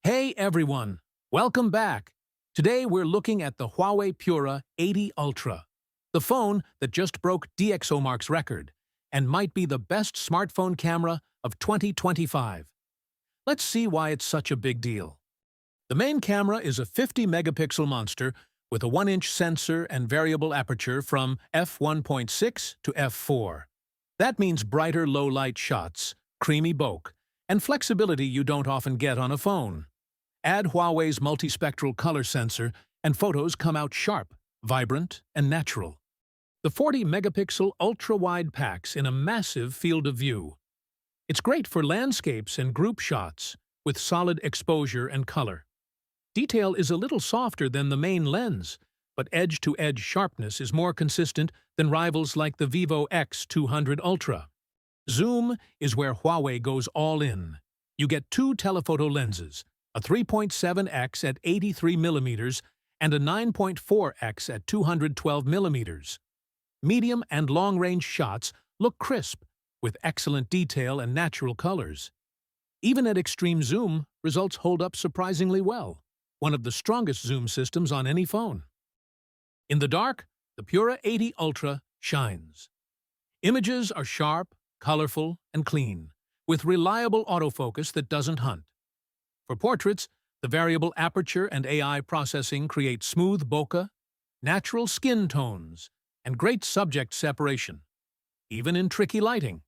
Hey everyone, welcome back. Today we're looking at the Huawei Pura 80 Ultra, the phone that just broke dxomark's record and might be the best smartphone camera of 2025. Let's see why it's such a big deal. The main camera is a 50-megapixel monster with a 1-inch sensor and variable aperture from f1.6 to f4. That means brighter low-light shots, creamy bokeh, and flexibility you don't often get on a phone. Add Huawei's multispectral color sensor, and photos come out sharp, vibrant, and natural. The 40-megapixel ultra-wide packs in a massive field of view. It's great for landscapes and group shots, with solid exposure and color. Detail is a little softer than the main lens, but edge-to-edge sharpness is more consistent than rivals like the Vivo X200 Ultra. Zoom is where Huawei goes all in. You get two telephoto lenses, a 3.7x at 83 mm and a 9.4x at 212 mm. Medium and long-range shots look crisp, with excellent detail and natural colors. Even at extreme zoom, results hold up surprisingly well, one of the strongest zoom systems on any phone. In the dark, the Pura 80 Ultra shines. Images are sharp, colorful, and clean, with reliable autofocus that doesn't hunt. For portraits, the variable aperture and AI processing create smooth bokeh, natural skin tones, and great subject separation, even in tricky lighting.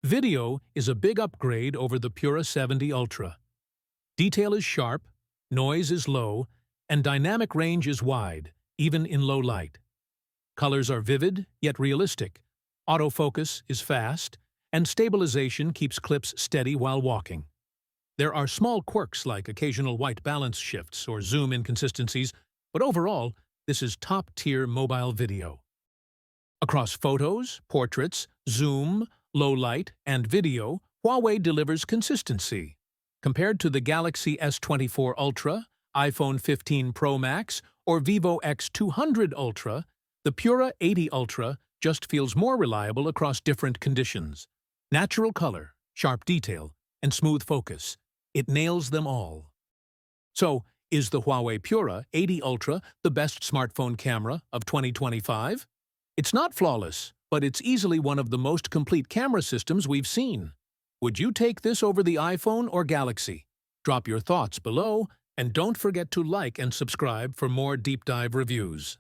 Video is a big upgrade over the Pura 70 Ultra. Detail is sharp, noise is low, and dynamic range is wide, even in low light. Colors are vivid, yet realistic. Autofocus is fast, and stabilization keeps clips steady while walking. There are small quirks like occasional white balance shifts or zoom inconsistencies, but overall, this is top-tier mobile video. Across photos, portraits, zoom, low light, and video, Huawei delivers consistency. Compared to the Galaxy S24 Ultra, iPhone 15 Pro Max, or Vivo X200 Ultra, the Pura 80 Ultra just feels more reliable across different conditions. Natural color, sharp detail, and smooth focus. It nails them all. So, is the Huawei Pura 80 Ultra the best smartphone camera of 2025? It's not flawless, but it's easily one of the most complete camera systems we've seen. Would you take this over the iPhone or Galaxy? Drop your thoughts below, and don't forget to like and subscribe for more deep dive reviews.